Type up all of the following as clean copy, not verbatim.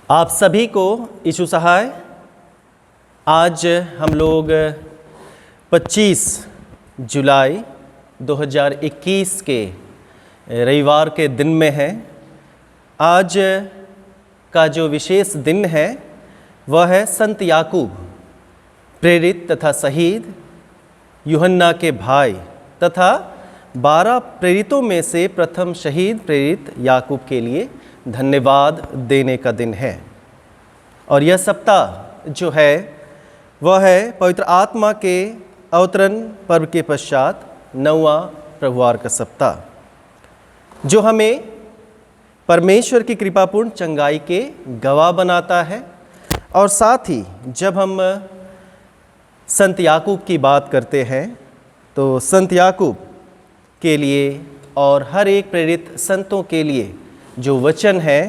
आप सभी को यीशु सहाय। आज हम लोग 25 जुलाई 2021 के रविवार के दिन में हैं। आज का जो विशेष दिन है वह है संत याकूब, प्रेरित तथा शहीद, यूहन्ना के भाई तथा 12 प्रेरितों में से प्रथम शहीद प्रेरित याकूब के लिए धन्यवाद देने का दिन है। और यह सप्ताह जो है वह है पवित्र आत्मा के अवतरण पर्व के पश्चात 9वां प्रभुवार का सप्ताह, जो हमें परमेश्वर की कृपापूर्ण चंगाई के गवाह बनाता है। और साथ ही जब हम संत याकूब की बात करते हैं तो संत याकूब के लिए और हर एक प्रेरित संतों के लिए जो वचन है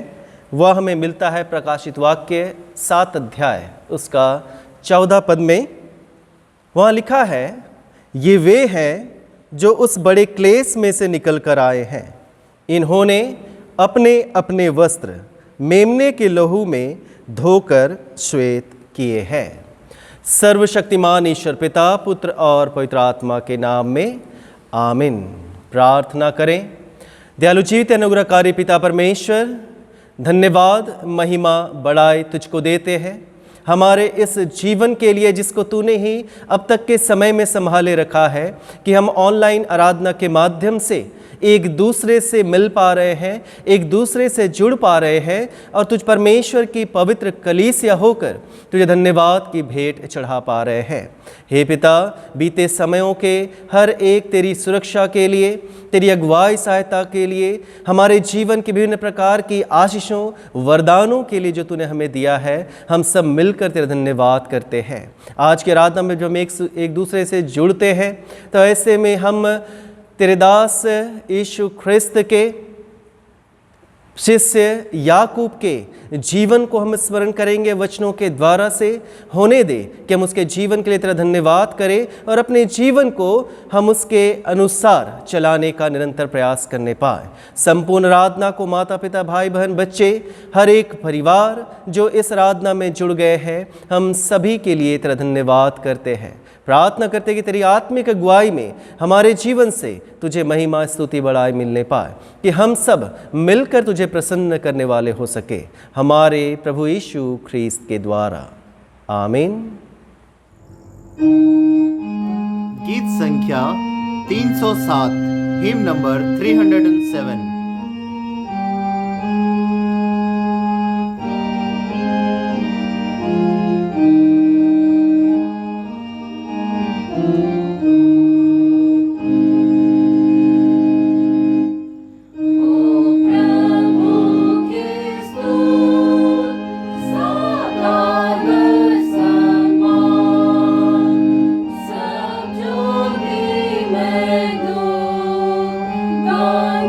वह हमें मिलता है प्रकाशित वाक्य 7 अध्याय उसका 14 पद में। वहाँ लिखा है, ये वे हैं जो उस बड़े क्लेश में से निकल कर आए हैं। इन्होंने अपने अपने वस्त्र मेमने के लहू में धोकर श्वेत किए हैं। सर्वशक्तिमान ईश्वर पिता, पुत्र और पवित्र आत्मा के नाम में आमीन। प्रार्थना करें। दयालु जीवित अनुग्रहकारी पिता परमेश्वर, धन्यवाद महिमा बड़ाई तुझको देते हैं हमारे इस जीवन के लिए जिसको तूने ही अब तक के समय में संभाले रखा है, कि हम ऑनलाइन आराधना के माध्यम से एक दूसरे से मिल पा रहे हैं, एक दूसरे से जुड़ पा रहे हैं और तुझ परमेश्वर की पवित्र कलीसिया होकर तुझे धन्यवाद की भेंट चढ़ा पा रहे हैं। हे पिता, बीते समयों के हर एक तेरी सुरक्षा के लिए, तेरी अगुवाई सहायता के लिए, हमारे जीवन की विभिन्न प्रकार की आशीषों वरदानों के लिए जो तूने हमें दिया है, हम सब मिलकर तेरा धन्यवाद करते हैं। आज के आराधना में जब हम एक दूसरे से जुड़ते हैं तो ऐसे में हम तेरे दास यीशु ख्रिस्त के शिष्य याकूब के जीवन को हम स्मरण करेंगे, वचनों के द्वारा से होने दे कि हम उसके जीवन के लिए तेरा धन्यवाद करें और अपने जीवन को हम उसके अनुसार चलाने का निरंतर प्रयास करने पाए। संपूर्ण आराधना को माता पिता, भाई बहन, बच्चे, हर एक परिवार जो इस आराधना में जुड़ गए हैं, हम सभी के लिए तेरा धन्यवाद करते हैं। प्रार्थना करते कि तेरी आत्मिक अगुवाई में हमारे जीवन से तुझे महिमा, स्तुति, बड़ाई मिलने पाए, कि हम सब मिलकर तुझे प्रसन्न करने वाले हो सके, हमारे प्रभु यीशु ख्रीस्त के द्वारा। आमीन। गीत संख्या 307, हिम नंबर 307।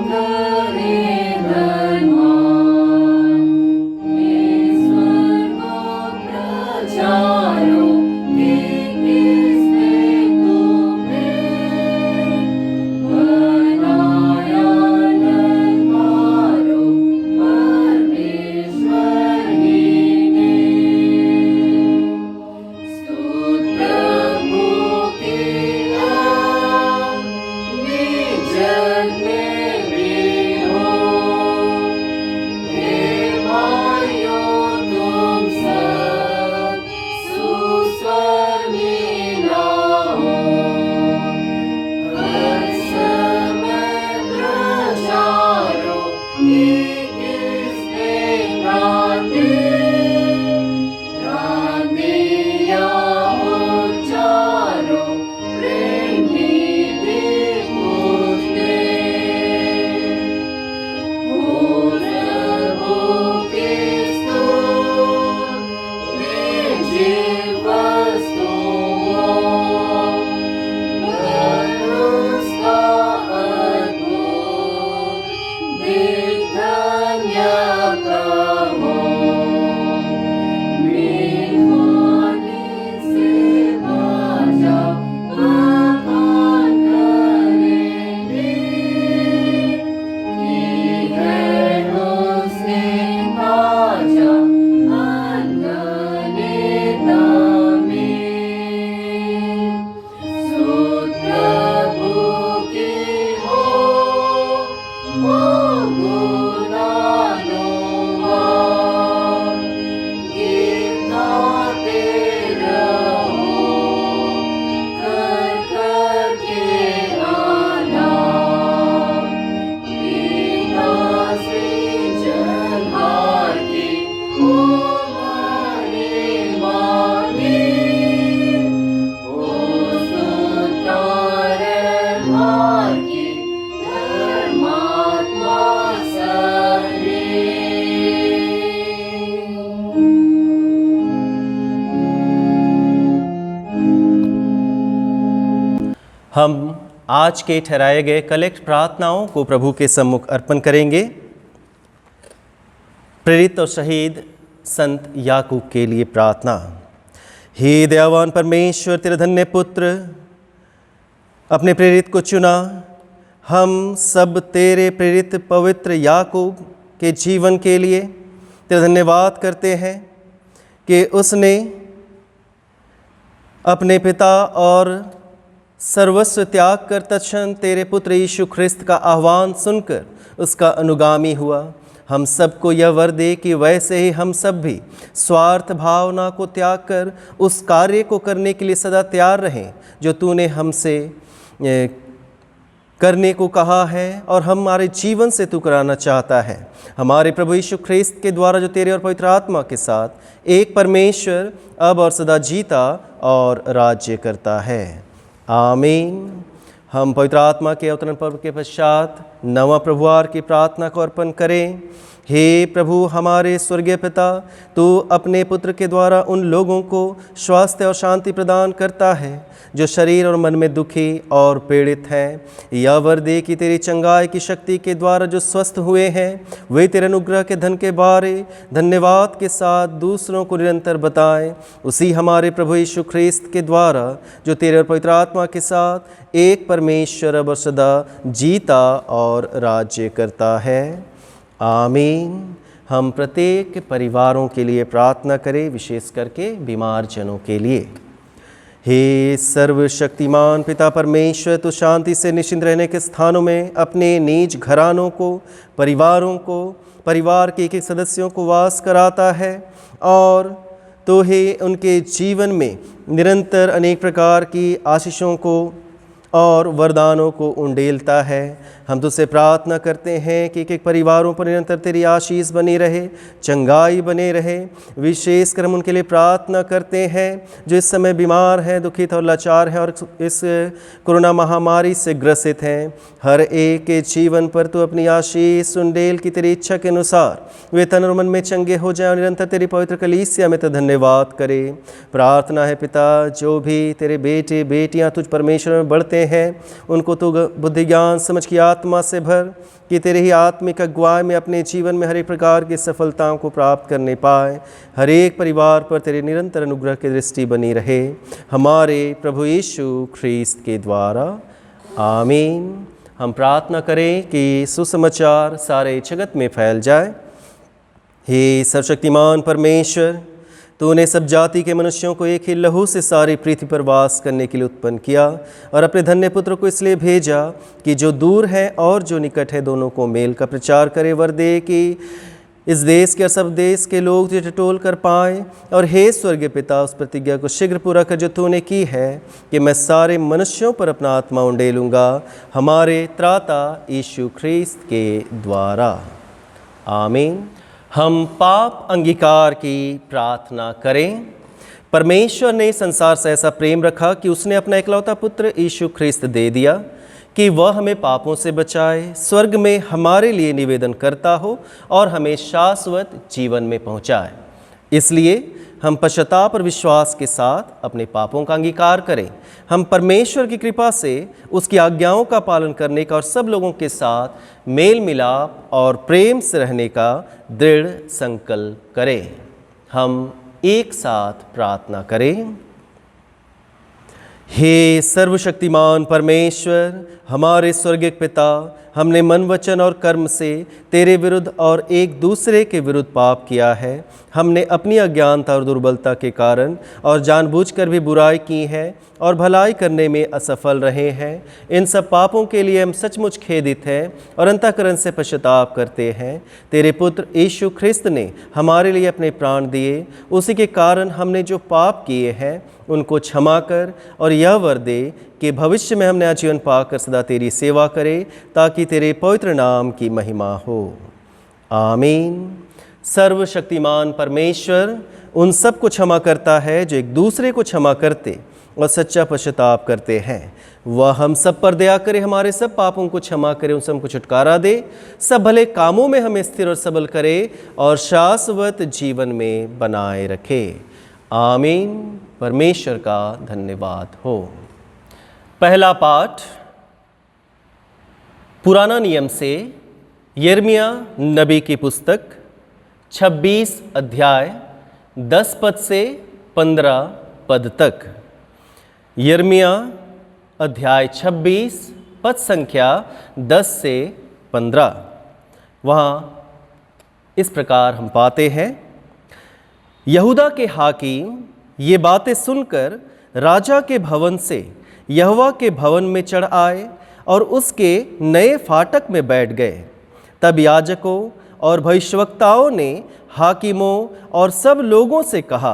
Good. हम आज के ठहराए गए कलेक्ट प्रार्थनाओं को प्रभु के सम्मुख अर्पण करेंगे। प्रेरित और शहीद संत याकूब के लिए प्रार्थना। हे दयावान परमेश्वर, तेरे धन्य पुत्र अपने प्रेरित को चुना। हम सब तेरे प्रेरित पवित्र याकूब के जीवन के लिए तेरा धन्यवाद करते हैं कि उसने अपने पिता और सर्वस्व त्याग कर तत्क्षण तेरे पुत्र यीशु ख्रिस्त का आह्वान सुनकर उसका अनुगामी हुआ। हम सबको यह वर दे कि वैसे ही हम सब भी स्वार्थ भावना को त्याग कर उस कार्य को करने के लिए सदा तैयार रहें जो तूने हमसे करने को कहा है और हमारे जीवन से तू कराना चाहता है। हमारे प्रभु यीशु ख्रिस्त के द्वारा जो तेरे और पवित्र आत्मा के साथ एक परमेश्वर अब और सदा जीता और राज्य करता है। आमीन। हम पवित्र आत्मा के अवतरण पर्व के पश्चात नवा प्रभुवार की प्रार्थना को अर्पण करें। हे प्रभु हमारे स्वर्गीय पिता, तू अपने पुत्र के द्वारा उन लोगों को स्वास्थ्य और शांति प्रदान करता है जो शरीर और मन में दुखी और पीड़ित हैं। यह वर दे कि तेरी चंगाई की शक्ति के द्वारा जो स्वस्थ हुए हैं वे तेरे अनुग्रह के धन के बारे धन्यवाद के साथ दूसरों को निरंतर बताएं। उसी हमारे प्रभु यीशु ख्रिस्त के द्वारा जो तेरे और पवित्र आत्मा के साथ एक परमेश्वर अब और सदा जीता और राज्य करता है। आमीन। हम प्रत्येक परिवारों के लिए प्रार्थना करें, विशेष करके बीमार जनों के लिए। हे सर्वशक्तिमान पिता परमेश्वर, तो शांति से निश्चिंत रहने के स्थानों में अपने निज घरानों को, परिवारों को, परिवार के एक एक सदस्यों को वास कराता है और तो हे उनके जीवन में निरंतर अनेक प्रकार की आशीषों को और वरदानों को उंडेलता है। हम तुझसे प्रार्थना करते हैं कि एक परिवारों पर निरंतर तेरी आशीष बनी रहे, चंगाई बने रहे। विशेषकर हम उनके लिए प्रार्थना करते हैं जो इस समय बीमार हैं, दुखित और लाचार हैं और इस कोरोना महामारी से ग्रसित हैं। हर एक के जीवन पर तू अपनी आशीष उंडेल की तेरी इच्छा के अनुसार वे तन और मन में चंगे हो जाएं और निरंतर तेरी पवित्र कलीसिया में तो धन्यवाद करे। प्रार्थना है पिता, जो भी तेरे बेटे बेटियां तुझ परमेश्वर में बढ़ते हैं उनको तो बुद्धि ज्ञान समझ की आत्मा से भर कि तेरे ही आत्मिक अगुवाई में अपने जीवन में हर एक प्रकार की सफलताओं को प्राप्त करने पाए। हर एक परिवार पर तेरे निरंतर अनुग्रह की दृष्टि बनी रहे, हमारे प्रभु यीशु ख्रिस्त के द्वारा। आमीन। हम प्रार्थना करें कि सुसमाचार सारे जगत में फैल जाए। हे सर्वशक्तिमान परमेश्वर, तूने सब जाति के मनुष्यों को एक ही लहू से सारी पृथ्वी पर वास करने के लिए उत्पन्न किया और अपने धन्य पुत्र को इसलिए भेजा कि जो दूर है और जो निकट है दोनों को मेल का प्रचार करे। वर दे कि इस देश के और सब देश के लोग तुझे टटोल कर पाएँ। और हे स्वर्गीय पिता, उस प्रतिज्ञा को शीघ्र पूरा कर जो तूने की है कि मैं सारे मनुष्यों पर अपना आत्मा उंडेलूँगा, हमारे त्राता यीशु ख्रिस्त के द्वारा। आमीन। हम पाप अंगीकार की प्रार्थना करें। परमेश्वर ने संसार से ऐसा प्रेम रखा कि उसने अपना इकलौता पुत्र यीशु ख्रिस्त दे दिया कि वह हमें पापों से बचाए, स्वर्ग में हमारे लिए निवेदन करता हो और हमें शाश्वत जीवन में पहुंचाए। इसलिए हम पश्चाताप और विश्वास के साथ अपने पापों का अंगीकार करें। हम परमेश्वर की कृपा से उसकी आज्ञाओं का पालन करने का और सब लोगों के साथ मेल मिलाप और प्रेम से रहने का दृढ़ संकल्प करें। हम एक साथ प्रार्थना करें। हे सर्वशक्तिमान परमेश्वर, हमारे स्वर्गीय पिता, हमने मन वचन और कर्म से तेरे विरुद्ध और एक दूसरे के विरुद्ध पाप किया है। हमने अपनी अज्ञानता और दुर्बलता के कारण और जानबूझकर भी बुराई की है और भलाई करने में असफल रहे हैं। इन सब पापों के लिए हम सचमुच खेदित हैं और अंतःकरण से पश्चाताप करते हैं। तेरे पुत्र यीशु ख्रिस्त ने हमारे लिए अपने प्राण दिए, उसी के कारण हमने जो पाप किए हैं उनको क्षमा कर और यह वर दे कि भविष्य में हम नया जीवन पाकर सदा तेरी सेवा करें, ताकि तेरे पवित्र नाम की महिमा हो। आमीन। सर्वशक्तिमान परमेश्वर उन सब को क्षमा करता है जो एक दूसरे को क्षमा करते और सच्चा पश्चाताप करते हैं। वह हम सब पर दया करे, हमारे सब पापों को क्षमा करे, उन सब को छुटकारा दे, सब भले कामों में हमें स्थिर और सबल करे और शाश्वत जीवन में बनाए रखे। आमीन। परमेश्वर का धन्यवाद हो। पहला पाठ पुराना नियम से यिर्मयाह नबी की पुस्तक 26 अध्याय 10 पद से 15 पद तक। यिर्मयाह अध्याय 26 पद संख्या 10 से 15। वहाँ इस प्रकार हम पाते हैं, यहूदा के हाकिम ये बातें सुनकर राजा के भवन से यहोवा के भवन में चढ़ आए और उसके नए फाटक में बैठ गए। तब याजकों और भविष्यवक्ताओं ने हाकिमों और सब लोगों से कहा,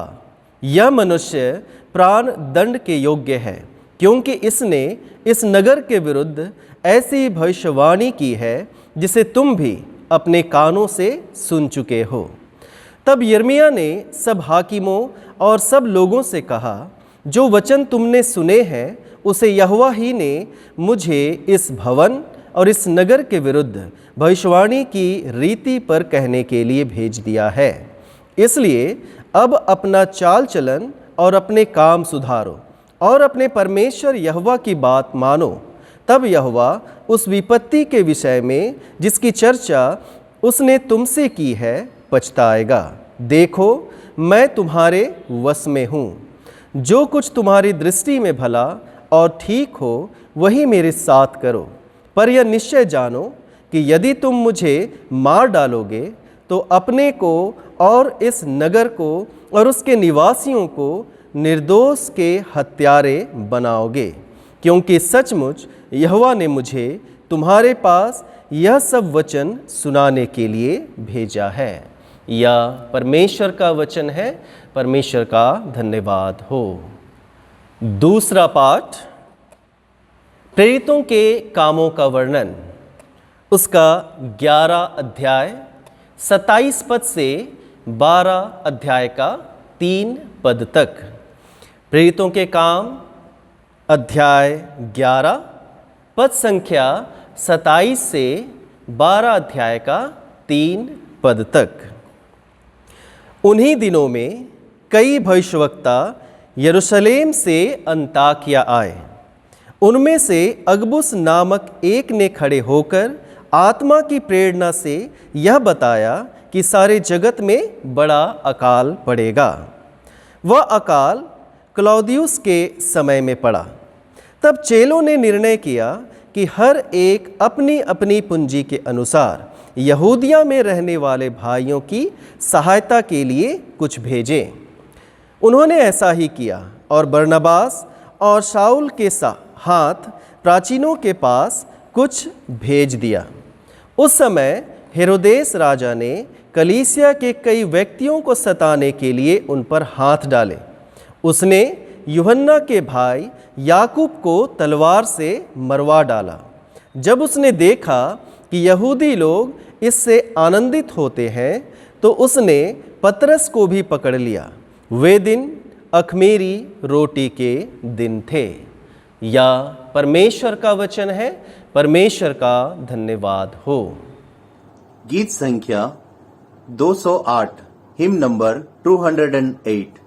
यह मनुष्य प्राण दंड के योग्य है, क्योंकि इसने इस नगर के विरुद्ध ऐसी भविष्यवाणी की है जिसे तुम भी अपने कानों से सुन चुके हो। तब यिर्मयाह ने सब हाकिमों और सब लोगों से कहा, जो वचन तुमने सुने हैं उसे यहोवा ही ने मुझे इस भवन और इस नगर के विरुद्ध भविष्यवाणी की रीति पर कहने के लिए भेज दिया है। इसलिए अब अपना चाल चलन और अपने काम सुधारो और अपने परमेश्वर यहोवा की बात मानो। तब यहोवा उस विपत्ति के विषय में जिसकी चर्चा उसने तुमसे की है पछताएगा। देखो, मैं तुम्हारे वश में हूँ। जो कुछ तुम्हारी दृष्टि में भला और ठीक हो वही मेरे साथ करो। पर यह निश्चय जानो कि यदि तुम मुझे मार डालोगे तो अपने को और इस नगर को और उसके निवासियों को निर्दोष के हत्यारे बनाओगे, क्योंकि सचमुच यहोवा ने मुझे तुम्हारे पास यह सब वचन सुनाने के लिए भेजा है। यह परमेश्वर का वचन है। परमेश्वर का धन्यवाद हो। दूसरा पाठ प्रेरितों के कामों का वर्णन, उसका 11 अध्याय 27 पद से 12 अध्याय का 3 पद तक। प्रेरितों के काम अध्याय 11 पद संख्या 27 से 12 अध्याय का 3 पद तक। उन्हीं दिनों में कई भविष्यवक्ता यरूशलेम से अन्ताकिया आए। उनमें से अगबुस नामक एक ने खड़े होकर आत्मा की प्रेरणा से यह बताया कि सारे जगत में बड़ा अकाल पड़ेगा। वह अकाल क्लौदियुस के समय में पड़ा। तब चेलों ने निर्णय किया कि हर एक अपनी अपनी पूंजी के अनुसार यहूदिया में रहने वाले भाइयों की सहायता के लिए कुछ भेजें। उन्होंने ऐसा ही किया और बरनबास और शाऊल के हाथ प्राचीनों के पास कुछ भेज दिया। उस समय हेरोदेस राजा ने कलीसिया के कई व्यक्तियों को सताने के लिए उन पर हाथ डाले। उसने यूहन्ना के भाई याकूब को तलवार से मरवा डाला। जब उसने देखा कि यहूदी लोग इससे आनंदित होते हैं तो उसने पतरस को भी पकड़ लिया। वे दिन अख़मीरी रोटी के दिन थे। या परमेश्वर का वचन है। परमेश्वर का धन्यवाद हो। गीत संख्या 208, हिम नंबर 208।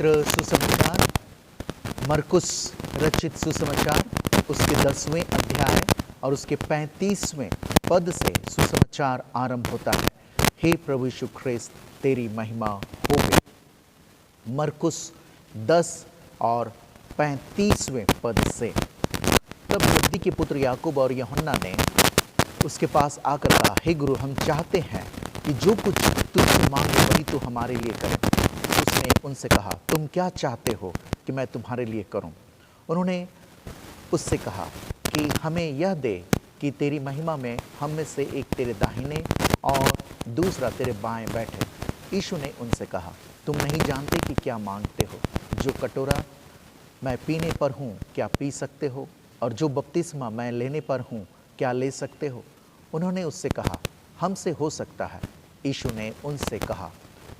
पवित्र सुसमाचार, मरकुस रचित सुसमाचार, उसके 10वें अध्याय और उसके 35वें पद से सुसमाचार आरंभ होता है। हे प्रभु यीशु ख्रिस्त, तेरी महिमा होवे। मरकुस 10 और 35वें पद से, तब जब्दी के पुत्र याकूब और यूहन्ना ने उसके पास आकर कहा, हे गुरु, हम चाहते हैं कि जो कुछ तुझसे मांगे वही तू हमारे लिए करे। उसने उनसे कहा, तुम क्या चाहते हो कि मैं तुम्हारे लिए करूं? उन्होंने उससे कहा कि हमें यह दे कि तेरी महिमा में हम में से एक तेरे दाहिने और दूसरा तेरे बाएं बैठे। यीशु ने उनसे कहा, तुम नहीं जानते कि क्या मांगते हो। जो कटोरा मैं पीने पर हूँ क्या पी सकते हो, और जो बपतिस्मा मैं लेने पर हूँ क्या ले सकते हो? उन्होंने उससे कहा, हमसे हो सकता है। यीशु ने उनसे कहा,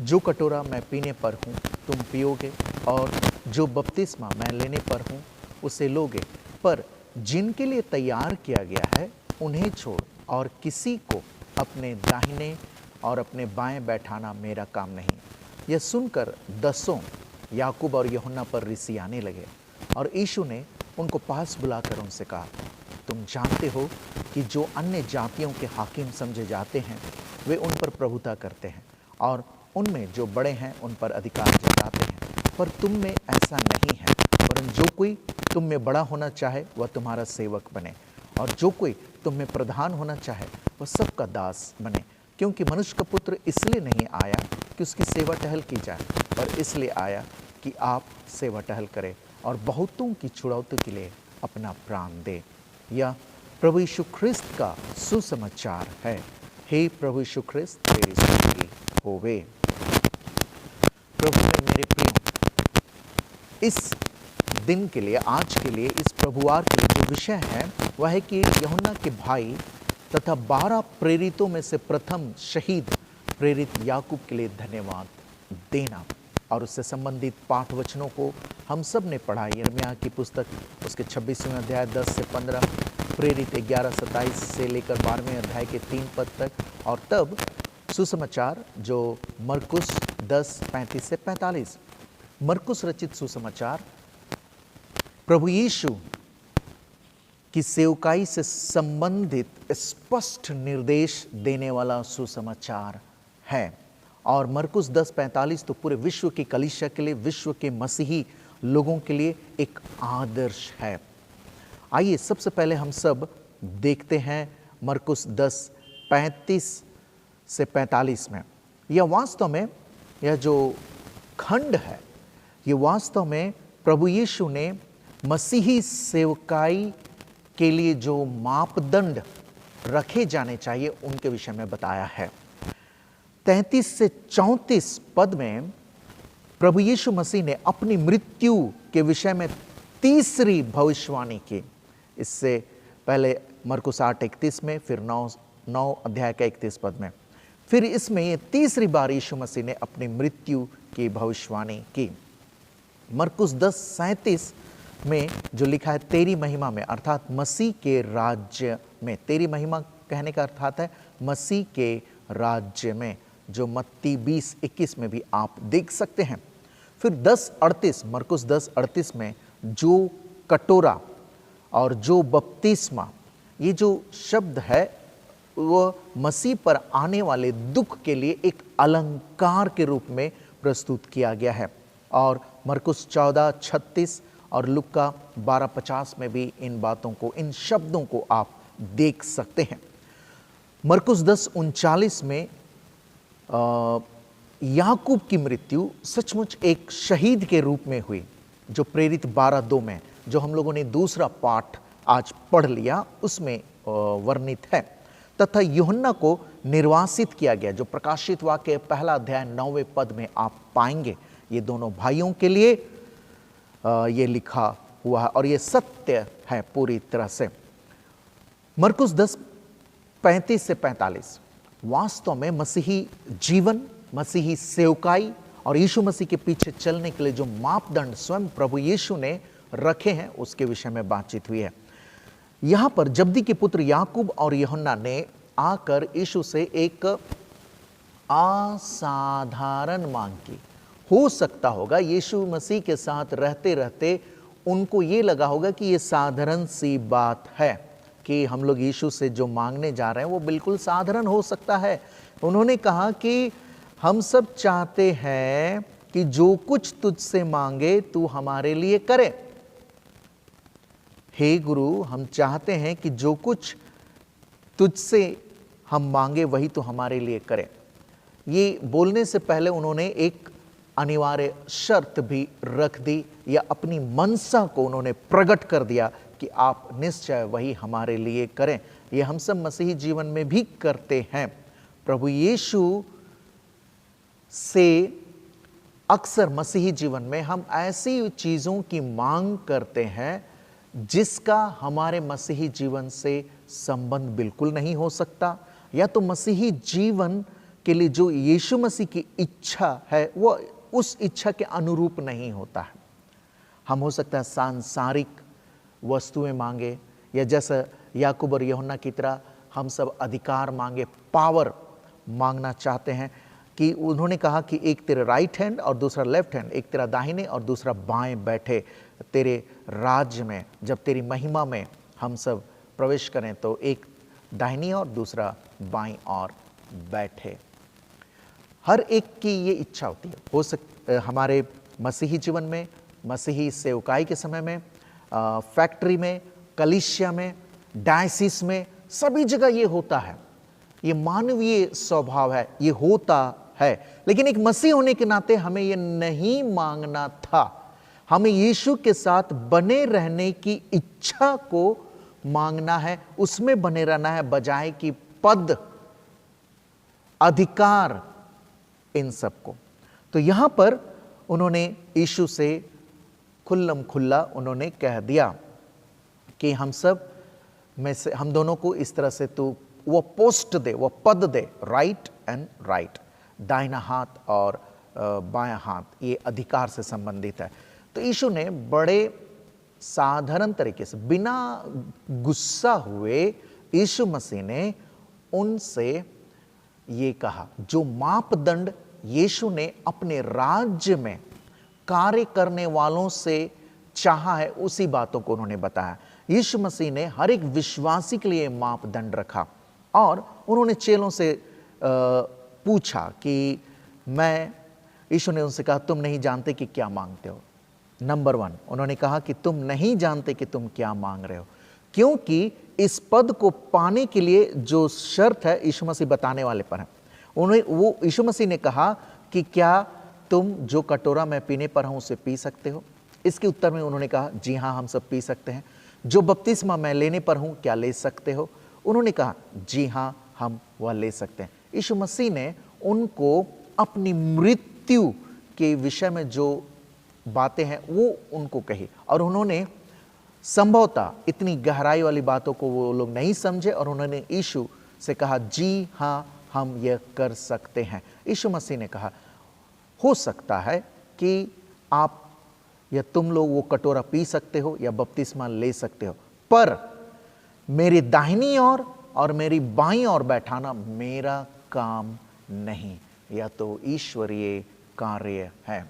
जो कटोरा मैं पीने पर हूँ तुम पियोगे, और जो बपतिस्मा मैं लेने पर हूँ उसे लोगे, पर जिनके लिए तैयार किया गया है उन्हें छोड़ और किसी को अपने दाहिने और अपने बाएं बैठाना मेरा काम नहीं। यह सुनकर दसों याकूब और यूहन्ना पर रिसी आने लगे, और यीशु ने उनको पास बुलाकर उनसे कहा, तुम जानते हो कि जो अन्य जातियों के हाकिम समझे जाते हैं वे उन पर प्रभुता करते हैं, और उनमें जो बड़े हैं उन पर अधिकार जताते हैं, पर तुम में ऐसा नहीं है। वरन जो कोई तुम में बड़ा होना चाहे वह तुम्हारा सेवक बने, और जो कोई तुम में प्रधान होना चाहे वह सबका दास बने। क्योंकि मनुष्य का पुत्र इसलिए नहीं आया कि उसकी सेवा टहल की जाए, पर इसलिए आया कि आप सेवा टहल करें और बहुतों की छुड़ौती के लिए अपना प्राण दे। यह प्रभु यीशु ख्रिस्त का सुसमाचार है। हे प्रभु यीशु ख्रिस्त, तेरी स्तुति होवे। प्रभु में मेरे प्रियो, इस दिन के लिए, आज के लिए, इस प्रभुवार के लिए जो विषय है वह है कि यूहन्ना के भाई तथा 12 प्रेरितों में से प्रथम शहीद प्रेरित याकूब के लिए धन्यवाद देना। और उससे संबंधित पाठ वचनों को हम सब ने पढ़ा। यिर्मयाह की पुस्तक उसके 26वें अध्याय 10 से 15, प्रेरित 11:27 से लेकर 12वें अध्याय के 3 पद तक, और तब सुसमाचार जो मरकुस 10:35 से 45। मरकुस रचित सुसमाचार प्रभु यीशु की सेवकाई से संबंधित स्पष्ट निर्देश देने वाला सुसमाचार है। और मरकुस 10:45 तो पूरे विश्व की कलीसिया के लिए, विश्व के मसीही लोगों के लिए एक आदर्श है। आइए सबसे पहले हम सब देखते हैं मरकुस 10:35 से 45 में। यह वास्तव में, यह जो खंड है, ये वास्तव में प्रभु यीशु ने मसीही सेवकाई के लिए जो मापदंड रखे जाने चाहिए उनके विषय में बताया है। 33 से 34 पद में प्रभु यीशु मसीह ने अपनी मृत्यु के विषय में तीसरी भविष्यवाणी की। इससे पहले मरकुस 8:31 में, फिर 9 अध्याय का 31 पद में, फिर इसमें ये तीसरी बार यीशु मसीह ने अपनी मृत्यु की भविष्यवाणी की। मरकुस 10:37 में जो लिखा है, तेरी महिमा में, अर्थात मसीह के राज्य में। तेरी महिमा कहने का अर्थात है मसीह के राज्य में, जो मत्ती 20:21 में भी आप देख सकते हैं। फिर 10:38, मरकुस 10:38 में जो कटोरा और जो बपतिस्मा, ये जो शब्द है वो मसीह पर आने वाले दुख के लिए एक अलंकार के रूप में प्रस्तुत किया गया है। और मरकुस 14:36 और लुक्का 12:50 में भी इन बातों को, इन शब्दों को आप देख सकते हैं। मरकुस 10:39 में याकूब की मृत्यु सचमुच एक शहीद के रूप में हुई, जो प्रेरित 12:2 में, जो हम लोगों ने दूसरा पाठ आज पढ़ लिया, उसमें वर्णित है। तथा यूहन्ना को निर्वासित किया गया, जो प्रकाशित वाक्य 1 अध्याय 9वें पद में आप पाएंगे। ये दोनों भाइयों के लिए ये लिखा हुआ है, और ये सत्य है पूरी तरह से। मरकुस 10:35 से 45 वास्तव में मसीही जीवन, मसीही सेवकाई और यीशु मसीह के पीछे चलने के लिए जो मापदंड स्वयं प्रभु यीशु ने रखे हैं उसके विषय में बातचीत हुई है। यहाँ पर जब्दी के पुत्र याकूब और यूहन्ना ने आकर यीशु से एक असाधारण मांग की। हो सकता होगा यीशु मसीह के साथ रहते रहते उनको ये लगा होगा कि ये साधारण सी बात है कि हम लोग यीशु से जो मांगने जा रहे हैं वो बिल्कुल साधारण हो सकता है। उन्होंने कहा कि हम सब चाहते हैं कि जो कुछ तुझसे मांगे तू हमारे लिए करे। हे गुरु, हम चाहते हैं कि जो कुछ तुझसे हम मांगे वही तो हमारे लिए करे। ये बोलने से पहले उन्होंने एक अनिवार्य शर्त भी रख दी, या अपनी मनसा को उन्होंने प्रकट कर दिया कि आप निश्चय वही हमारे लिए करें। ये हम सब मसीही जीवन में भी करते हैं। प्रभु यीशु से अक्सर मसीही जीवन में हम ऐसी चीज़ों की मांग करते हैं जिसका हमारे मसीही जीवन से संबंध बिल्कुल नहीं हो सकता, या तो मसीही जीवन के लिए जो यीशु मसीह की इच्छा है वो उस इच्छा के अनुरूप नहीं होता है। हम हो सकता है सांसारिक वस्तुएं मांगे, या जैसा याकूब और यूहन्ना की तरह हम सब अधिकार मांगे, पावर मांगना चाहते हैं कि उन्होंने कहा कि एक तेरे राइट हैंड और दूसरा लेफ्ट हैंड, एक तेरा दाहिने और दूसरा बाएं बैठे तेरे राज्य में। जब तेरी महिमा में हम सब प्रवेश करें तो एक दाहिनी और दूसरा बाईं और बैठे। हर एक की ये इच्छा होती है। हो हमारे मसीही जीवन में, मसीही सेवकाई के समय में, फैक्ट्री में, कलीसिया में, डायसिस में, सभी जगह ये होता है। ये मानवीय स्वभाव है, ये होता है। लेकिन एक मसीह होने के नाते हमें ये नहीं मांगना था। हमें यीशु के साथ बने रहने की इच्छा को मांगना है, उसमें बने रहना है, बजाय कि पद, अधिकार, इन सबको। तो यहां पर उन्होंने यीशु से खुल्लम खुल्ला उन्होंने कह दिया कि हम सब में से हम दोनों को इस तरह से तू वो पोस्ट दे, वो पद दे, राइट एंड राइट, दाहिना हाथ और बायां हाथ, ये अधिकार से संबंधित है। तो यीशु ने बड़े साधारण तरीके से, बिना गुस्सा हुए, यीशु मसीह ने उनसे ये कहा, जो मापदंड यीशु ने अपने राज्य में कार्य करने वालों से चाहा है उसी बातों को उन्होंने बताया। यीशु मसीह ने हर एक विश्वासी के लिए मापदंड रखा, और उन्होंने चेलों से पूछा कि यीशु ने उनसे कहा, तुम नहीं जानते कि क्या मांगते हो। नंबर 1, उन्होंने कहा कि तुम नहीं जानते कि तुम क्या मांग रहे हो, क्योंकि इस पद को पाने के लिए जो शर्त है यीशु मसीह बताने वाले पर है। यीशु मसीह ने कहा कि क्या तुम जो कटोरा मैं पीने पर हूं उसे पी सकते हो? इसके उत्तर में उन्होंने कहा, जी हाँ, हम सब पी सकते हैं। जो बपतिस्मा मैं लेने पर हूं क्या ले सकते हो? उन्होंने कहा, जी हाँ, हम वह ले सकते हैं। यीशु मसीह ने उनको अपनी मृत्यु के विषय में जो बातें हैं वो उनको कही, और उन्होंने संभवतः इतनी गहराई वाली बातों को वो लोग नहीं समझे, और उन्होंने यीशु से कहा, जी हाँ, हम यह कर सकते हैं। यीशु मसीह ने कहा, हो सकता है कि आप या तुम लोग वो कटोरा पी सकते हो या बपतिस्मा ले सकते हो, पर मेरी दाहिनी ओर और मेरी बाईं ओर बैठाना मेरा काम नहीं। या तो ईश्वरीय कार्य है,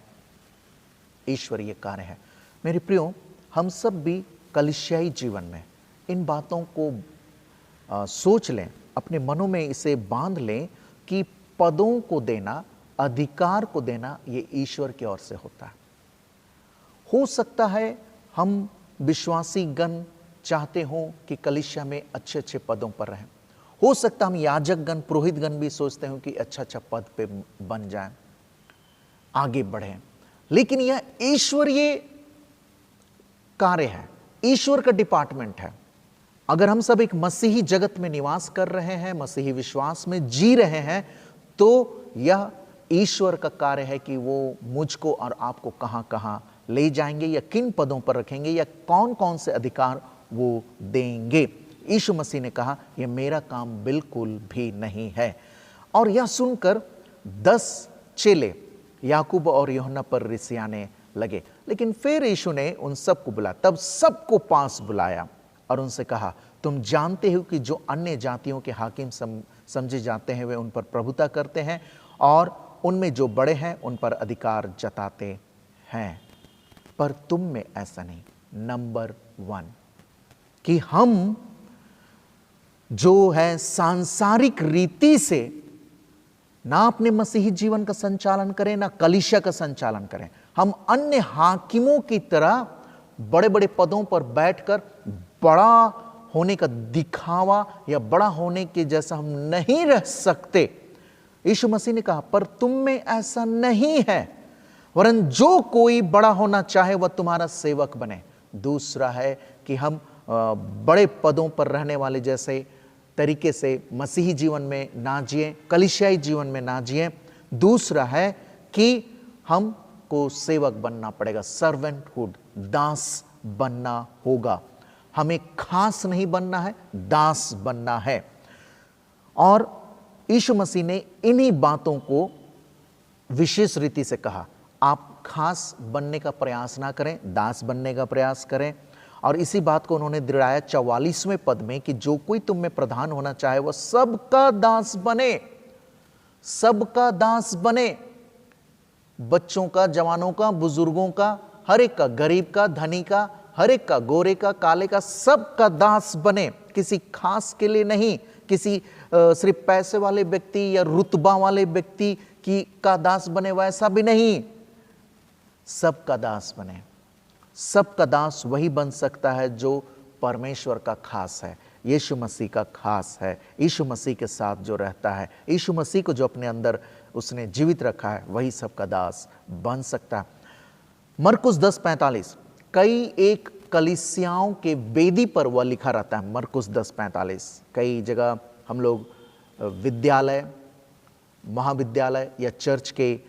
ईश्वरीय कार्य है। मेरे प्रियो, हम सब भी कलीसियाई जीवन में इन बातों को सोच लें, अपने मनों में इसे बांध लें कि पदों को देना, अधिकार को देना, ये ईश्वर की ओर से होता है। हो सकता है हम विश्वासी गण चाहते हों कि कलीसिया में अच्छे अच्छे पदों पर रहें। हो सकता हम याजक गण, पुरोहित गण भी सोचते हो कि अच्छा अच्छा पद पे बन जाएं, आगे बढ़ें। लेकिन यह ईश्वरीय कार्य है, ईश्वर का डिपार्टमेंट है। अगर हम सब एक मसीही जगत में निवास कर रहे हैं, मसीही विश्वास में जी रहे हैं, तो यह ईश्वर का कार्य है कि वो मुझको और आपको कहां कहां ले जाएंगे, या किन पदों पर रखेंगे, या कौन कौन से अधिकार वो देंगे। यीशु मसीह ने कहा, यह मेरा काम बिल्कुल भी नहीं है। और यह सुनकर 10 चेले याकूब और यूहन्ना पर रिसियाने लगे। लेकिन फिर यीशु ने उन सबको बुलाया, तब सबको पास बुलाया और उनसे कहा, तुम जानते हो कि जो अन्य जातियों के हाकिम समझे जाते हैं वे उन पर प्रभुता करते हैं, और उनमें जो बड़े हैं उन पर अधिकार जताते हैं, पर तुम में ऐसा नहीं। नंबर 1 कि हम जो है सांसारिक रीति से ना अपने मसीही जीवन का संचालन करें, ना कलीसिया का संचालन करें। हम अन्य हाकिमों की तरह बड़े बड़े पदों पर बैठकर बड़ा होने का दिखावा या बड़ा होने के जैसा हम नहीं रह सकते। यीशु मसीह ने कहा, पर तुम में ऐसा नहीं है, वरन जो कोई बड़ा होना चाहे वह तुम्हारा सेवक बने। दूसरा है कि हम बड़े पदों पर रहने वाले जैसे तरीके से मसीही जीवन में ना जिए, कलीसियाई जीवन में ना जिए। दूसरा है कि हमको सेवक बनना पड़ेगा, सर्वेंटहुड, दास बनना होगा। हमें खास नहीं बनना है, दास बनना है। और यीशु मसीह ने इन्हीं बातों को विशेष रीति से कहा, आप खास बनने का प्रयास ना करें, दास बनने का प्रयास करें। और इसी बात को उन्होंने दृढ़ाया 44वें पद में कि जो कोई तुम में प्रधान होना चाहे वह सबका दास बने, सबका दास बने। बच्चों का, जवानों का, बुजुर्गों का, हर एक का, गरीब का, धनी का, हर एक का, गोरे का, काले का, सबका दास बने। किसी खास के लिए नहीं, किसी सिर्फ पैसे वाले व्यक्ति या रुतबा वाले व्यक्ति की का दास बने वैसा भी नहीं, सबका दास बने। सबका दास वही बन सकता है जो परमेश्वर का खास है, यीशु मसीह का खास है, यीशु मसीह के साथ जो रहता है, यीशु मसीह को जो अपने अंदर उसने जीवित रखा है, वही सबका दास बन सकता है। मरकुस 10:45, कई एक कलीसियाओं के वेदी पर वह लिखा रहता है। मरकुस 10:45, कई जगह हम लोग विद्यालय, महाविद्यालय या चर्च के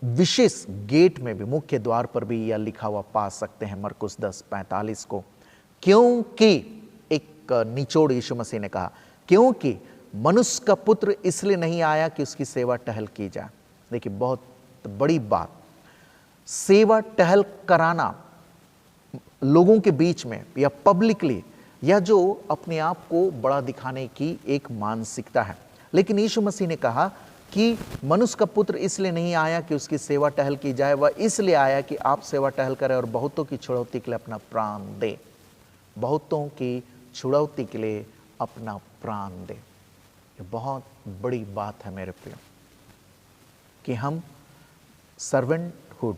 विशेष गेट में भी, मुख्य द्वार पर भी यह लिखा हुआ पा सकते हैं मरकुस 10:45 को। क्योंकि एक निचोड़ यीशु मसीह ने कहा, क्योंकि मनुष्य का पुत्र इसलिए नहीं आया कि उसकी सेवा टहल की जाए। देखिए, बहुत बड़ी बात, सेवा टहल कराना लोगों के बीच में या पब्लिकली, या जो अपने आप को बड़ा दिखाने की एक मानसिकता है। लेकिन यीशु मसीह ने कहा कि मनुष्य का पुत्र इसलिए नहीं आया कि उसकी सेवा टहल की जाए, वह इसलिए आया कि आप सेवा टहल करें और बहुतों की छुड़ौती के लिए अपना प्राण दे, बहुतों की छुड़ौती के लिए अपना प्राण दे। ये बहुत बड़ी बात है मेरे प्रियो, कि हम सर्वेंटहुड,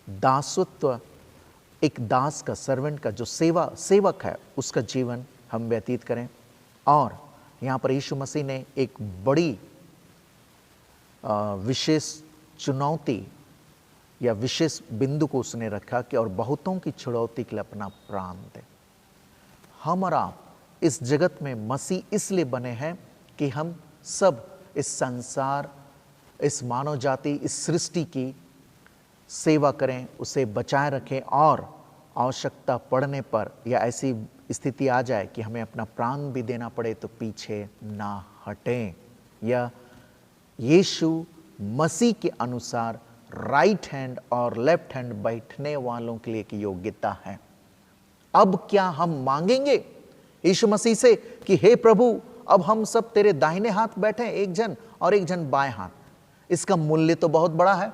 दासत्व, एक दास का, सर्वेंट का, जो सेवक है, उसका जीवन हम व्यतीत करें। और यहाँ पर यीशु मसीह ने एक बड़ी विशेष चुनौती या विशेष बिंदु को उसने रखा कि और बहुतों की छुड़ौती के लिए अपना प्राण दे। हम और आप इस जगत में मसीह इसलिए बने हैं कि हम सब इस संसार, इस मानव जाति, इस सृष्टि की सेवा करें, उसे बचाए रखें, और आवश्यकता पड़ने पर या ऐसी स्थिति आ जाए कि हमें अपना प्राण भी देना पड़े तो पीछे ना हटें। या यीशु मसीह के अनुसार राइट हैंड और लेफ्ट हैंड बैठने वालों के लिए की योग्यता है। अब क्या हम मांगेंगे यीशु मसीह से कि हे प्रभु, अब हम सब तेरे दाहिने हाथ बैठे, एक जन और एक जन बाएं हाथ? इसका मूल्य तो बहुत बड़ा है।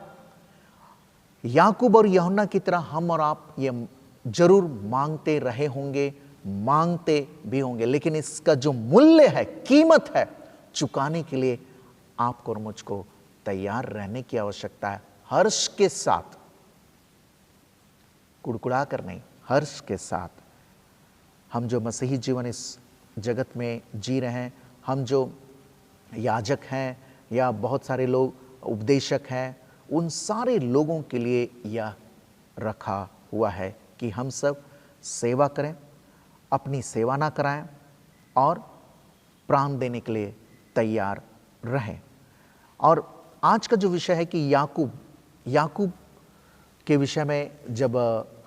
याकूब और यूहन्ना की तरह हम और आप ये जरूर मांगते रहे होंगे, मांगते भी होंगे, लेकिन इसका जो मूल्य है, कीमत है, चुकाने के लिए आपको और मुझको तैयार रहने की आवश्यकता है। हर्ष के साथ, कुड़कुड़ा कर नहीं, हर्ष के साथ। हम जो मसीही जीवन इस जगत में जी रहे हैं, हम जो याजक हैं या बहुत सारे लोग उपदेशक हैं, उन सारे लोगों के लिए यह रखा हुआ है कि हम सब सेवा करें, अपनी सेवा ना कराएं और प्राण देने के लिए तैयार रहें। और आज का जो विषय है कि याकूब के विषय में जब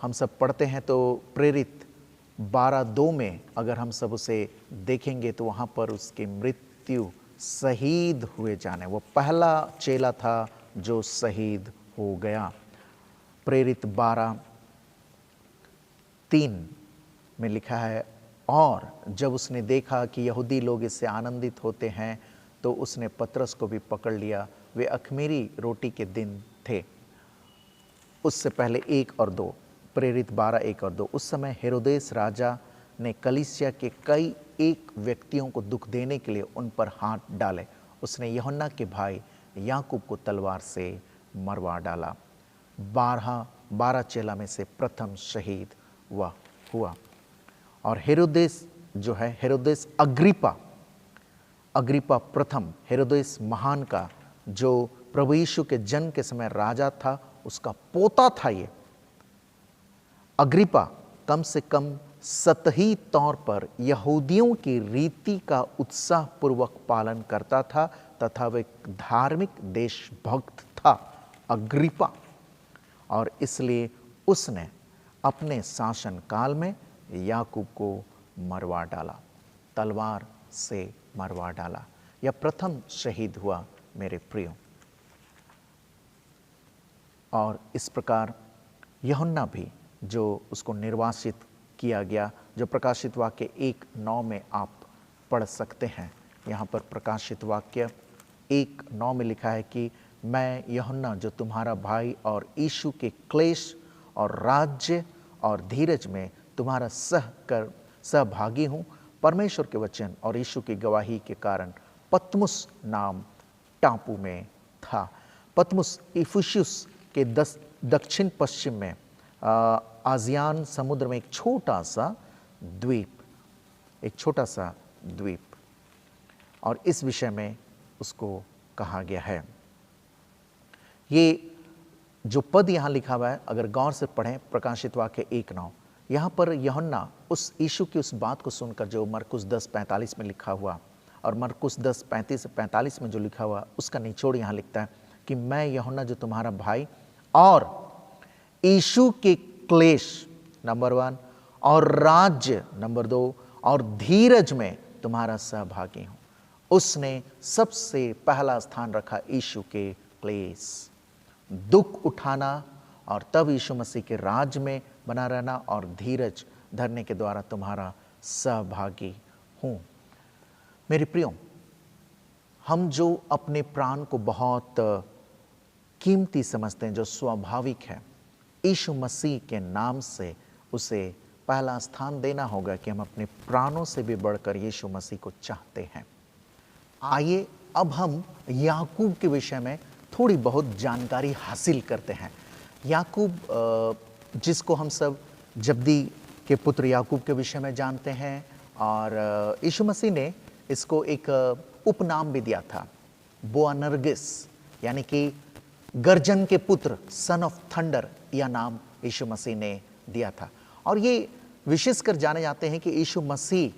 हम सब पढ़ते हैं तो प्रेरित 12:2 में अगर हम सब उसे देखेंगे तो वहाँ पर उसकी मृत्यु, शहीद हुए जाने, वो पहला चेला था जो शहीद हो गया। प्रेरित 12:3 में लिखा है, और जब उसने देखा कि यहूदी लोग इससे आनंदित होते हैं तो उसने पतरस को भी पकड़ लिया। वे अख़मीरी रोटी के दिन थे, उससे पहले 1 और 2, प्रेरित 12, 1 और 2। उस समय हेरोदेस राजा ने कलीसिया के कई एक व्यक्तियों को दुख देने के लिए उन पर हाथ डाले। उसने यूहन्ना के भाई याकूब को तलवार से मरवा डाला। 12 चेला में से प्रथम शहीद हुआ। और हेरोदेस जो है, हेरोदेस अग्रिपा प्रथम, हेरोदेस महान का जो प्रभु यीशु के जन्म के समय राजा था, उसका पोता था। ये अग्रिपा कम से कम सतही तौर पर यहूदियों की रीति का उत्साहपूर्वक पालन करता था तथा वह धार्मिक देशभक्त था, अग्रिपा। और इसलिए उसने अपने शासन काल में याकूब को मरवा डाला, तलवार से मरवा डाला। यह प्रथम शहीद हुआ मेरे प्रियो। और इस प्रकार यूहन्ना भी, जो उसको निर्वासित किया गया, जो प्रकाशित वाक्य 1:9 में आप पढ़ सकते हैं। यहाँ पर प्रकाशित वाक्य 1:9 में लिखा है कि मैं यूहन्ना जो तुम्हारा भाई और यीशु के क्लेश और राज्य और धीरज में तुम्हारा सहभागी हूँ, परमेश्वर के वचन और यीशु की गवाही के कारण पतमुस नाम टापू में था। पतमुस इफिसुस के दक्षिण पश्चिम में आजियान समुद्र में एक छोटा सा द्वीप, और इस विषय में उसको कहा गया है। ये जो पद यहाँ लिखा हुआ है, अगर गौर से पढ़ें, प्रकाशित वाक्य 1:9, यहाँ पर यूहन्ना उस यीशु की उस बात को सुनकर जो मरकुस 10:45 में लिखा हुआ, और मरकुस 10:35-45 में जो लिखा हुआ, उसका निचोड़ यहाँ लिखता है कि मैं यूहन्ना जो तुम्हारा भाई और यीशु के क्लेश नंबर 1 और राज्य नंबर 2 और धीरज में तुम्हारा सहभागी हूँ। उसने सबसे पहला स्थान रखा यीशु के क्लेश, दुख उठाना, और तब यीशु मसीह के राज में बना रहना और धीरज धरने के द्वारा तुम्हारा सहभागी हूँ। मेरे प्रियो, हम जो अपने प्राण को बहुत कीमती समझते हैं, जो स्वाभाविक है, यीशु मसीह के नाम से उसे पहला स्थान देना होगा कि हम अपने प्राणों से भी बढ़कर यीशु मसीह को चाहते हैं। आइए अब हम याकूब के विषय में थोड़ी बहुत जानकारी हासिल करते हैं। याकूब, जिसको हम सब जब्दी के पुत्र याकूब के विषय में जानते हैं, और यीशु मसीह ने इसको एक उपनाम भी दिया था, बोअनर्गिस, यानी कि गर्जन के पुत्र, सन ऑफ थंडर, यह नाम यीशु मसीह ने दिया था। और ये विशेषकर जाने जाते हैं कि यीशु मसीह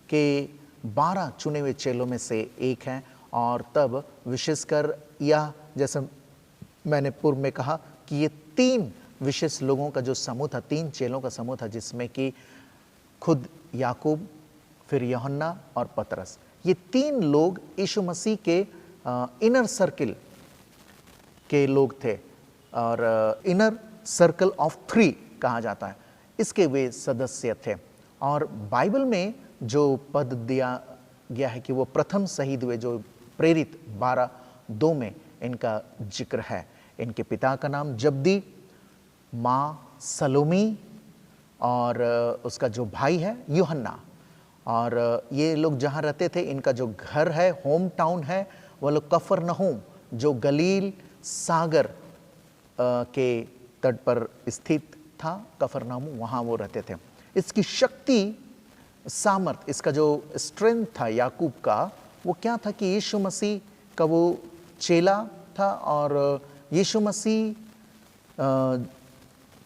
के 12 चुने हुए चेलों में से एक हैं, और तब विशेषकर यह, जैसे मैंने पूर्व में कहा कि ये 3 विशेष लोगों का जो समूह था, 3 चेलों का समूह था, जिसमें कि खुद याकूब, फिर यूहन्ना और पतरस, ये 3 लोग यीशु मसीह के इनर सर्किल के लोग थे, और इनर सर्कल ऑफ 3 कहा जाता है, इसके वे सदस्य थे। और बाइबल में जो पद दिया गया है कि वो प्रथम शहीद हुए, जो प्रेरित 12:2 में इनका जिक्र है। इनके पिता का नाम जब्दी, माँ सलोमी, और उसका जो भाई है यूहन्ना। और ये लोग जहाँ रहते थे, इनका जो घर है, होम टाउन है, वह लोग कफरनहूम, जो गलील सागर के तट पर स्थित था, कफरनहूम, वहाँ वो रहते थे। इसकी शक्ति, सामर्थ, इसका जो स्ट्रेंथ था याकूब का, वो क्या था कि यीशु मसीह का वो चेला था, और यीशु मसीह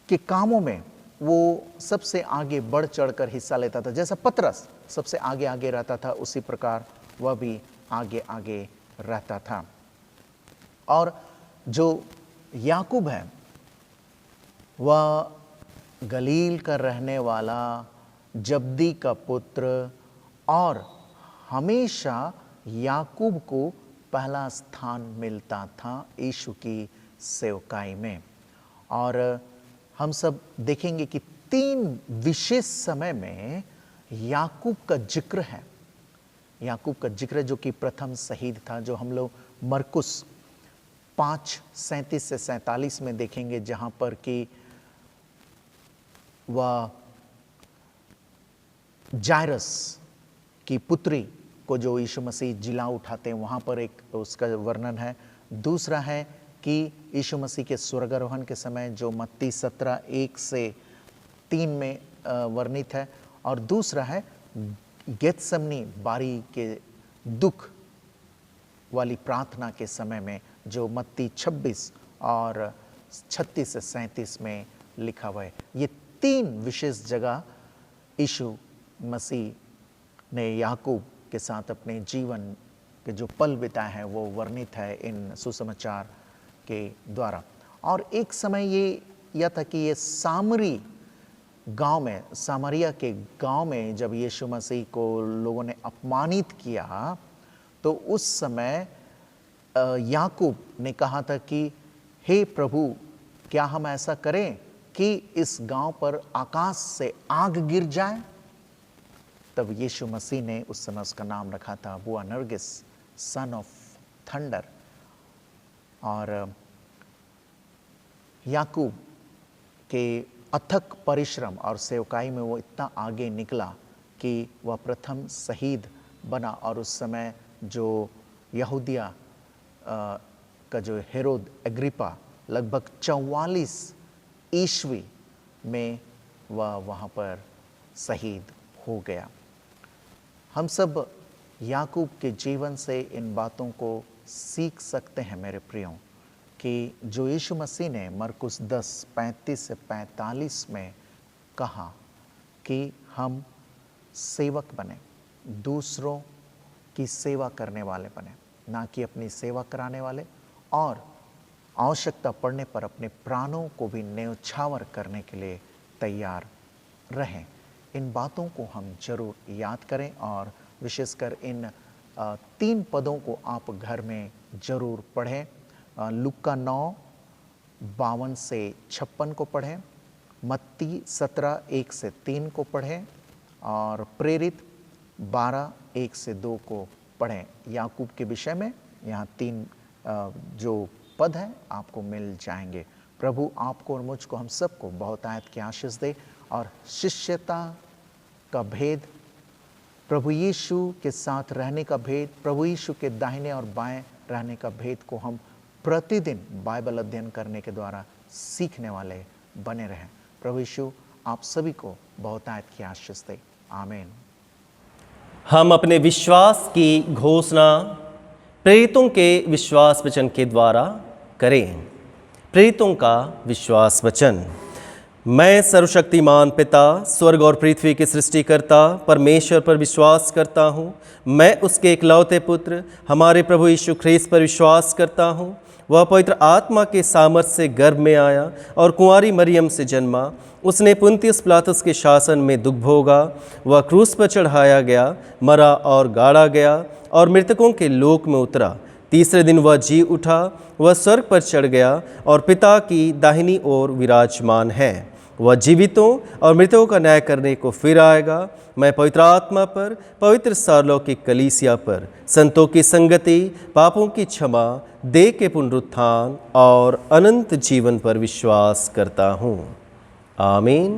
के कामों में वो सबसे आगे बढ़ चढ़कर हिस्सा लेता था। जैसा पतरस सबसे आगे आगे रहता था, उसी प्रकार वह भी आगे आगे रहता था। और जो याकूब है, वह गलील का रहने वाला, जब्दी का पुत्र, और हमेशा याकूब को पहला स्थान मिलता था यीशु की सेवकाई में। और हम सब देखेंगे कि 3 विशेष समय में याकूब का जिक्र है। याकूब का जिक्र जो कि प्रथम शहीद था, जो हम लोग मरकुस 5:37 से 47 में देखेंगे, जहाँ पर कि वह जायरस की पुत्री को जो यीशु मसीह जिला उठाते हैं, वहाँ पर एक उसका वर्णन है। दूसरा है कि यीशु मसीह के स्वर्गारोहण के समय जो मत्ती 17:1 से 3 में वर्णित है, और दूसरा है गेत्समनी बारी के दुख वाली प्रार्थना के समय में जो मत्ती 26 और 36 से 37 में लिखा हुआ है। ये 3 विशेष जगह यीशु मसीह ने याकूब के साथ अपने जीवन के जो पल बिताए हैं वो वर्णित है इन सुसमाचार के द्वारा। और एक समय ये यह था कि ये सामरी गांव में, सामरिया के गांव में जब यीशु मसीह को लोगों ने अपमानित किया, तो उस समय याकूब ने कहा था कि हे प्रभु, क्या हम ऐसा करें कि इस गांव पर आकाश से आग गिर जाए? तब यीशु मसीह ने उस समय उसका नाम रखा था बुआनर्गिस, सन ऑफ थंडर। और याकूब के अथक परिश्रम और सेवकाई में वो इतना आगे निकला कि वह प्रथम शहीद बना। और उस समय जो यहूदिया का जो हेरोद अग्रिपा लगभग 44 ईस्वी में वह वहाँ पर शहीद हो गया। हम सब याकूब के जीवन से इन बातों को सीख सकते हैं मेरे प्रियो, कि जो यीशु मसीह ने मरकुस 10:35 से 45 में कहा कि हम सेवक बने, दूसरों की सेवा करने वाले बने, ना कि अपनी सेवा कराने वाले, और आवश्यकता पड़ने पर अपने प्राणों को भी न्यौछावर करने के लिए तैयार रहें। इन बातों को हम जरूर याद करें और विशेषकर इन 3 पदों को आप घर में जरूर पढ़ें। लूका 9:52 से 56 को पढ़ें, मत्ती 17:1 से 3 को पढ़ें, और प्रेरित 12:1 से 2 को पढ़ें। याकूब के विषय में यहाँ 3 जो पद हैं आपको मिल जाएंगे। प्रभु आपको और मुझको, हम सबको बहुत आयत की आशीष दे, और शिष्यता का भेद, प्रभु यीशु के साथ रहने का भेद, प्रभु यीशु के दाहिने और बाएं रहने का भेद को हम प्रतिदिन बाइबल अध्ययन करने के द्वारा सीखने वाले बने रहें। प्रभु यीशु आप सभी को बहुत आयत की आशीष दे। आमीन। हम अपने विश्वास की घोषणा प्रेरितों के विश्वास वचन के द्वारा करें। प्रेरितों का विश्वास वचन। मैं सर्वशक्तिमान पिता, स्वर्ग और पृथ्वी के सृष्टिकर्ता परमेश्वर पर विश्वास करता हूँ। मैं उसके इकलौते पुत्र हमारे प्रभु यीशु ख्रीस्त पर विश्वास करता हूँ। वह पवित्र आत्मा के सामर्थ से गर्भ में आया और कुंवारी मरियम से जन्मा। उसने पुन्तियुस पिलातुस के शासन में दुख भोगा। वह क्रूस पर चढ़ाया गया, मरा और गाड़ा गया और मृतकों के लोक में उतरा। तीसरे दिन वह जी उठा। वह स्वर्ग पर चढ़ गया और पिता की दाहिनी ओर विराजमान है। वह जीवितों और मृतकों का न्याय करने को फिर आएगा। मैं पवित्र आत्मा पर, पवित्र सार्वलौकिक कलीसिया पर, संतों की संगति, पापों की क्षमा, देह के पुनरुत्थान और अनंत जीवन पर विश्वास करता हूँ। आमीन।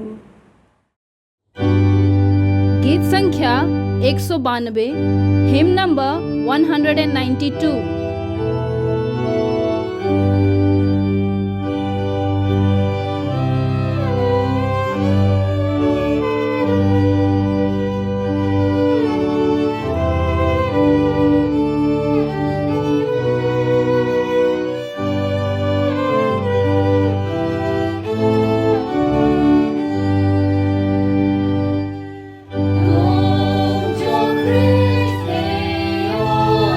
गीत संख्या 192, him number 192। Don't you crazy, oh,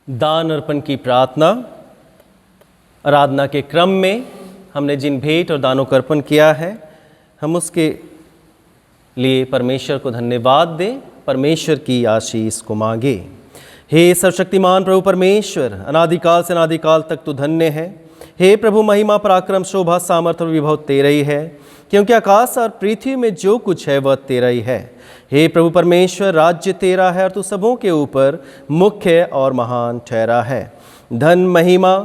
दान अर्पण की प्रार्थना। आराधना के क्रम में हमने जिन भेंट और दानों का अर्पण किया है, हम उसके लिए परमेश्वर को धन्यवाद दें, परमेश्वर की आशीष को मांगे। हे सर्वशक्तिमान प्रभु परमेश्वर, अनादिकाल से अनादिकाल तक तू धन्य है। हे प्रभु, महिमा पराक्रम शोभा सामर्थ्य और विभव तेरा ही है, क्योंकि आकाश और पृथ्वी में जो कुछ है वह तेरा ही है। हे प्रभु परमेश्वर, राज्य तेरा है और तू सबों के ऊपर मुख्य और महान ठहरा है। धन महिमा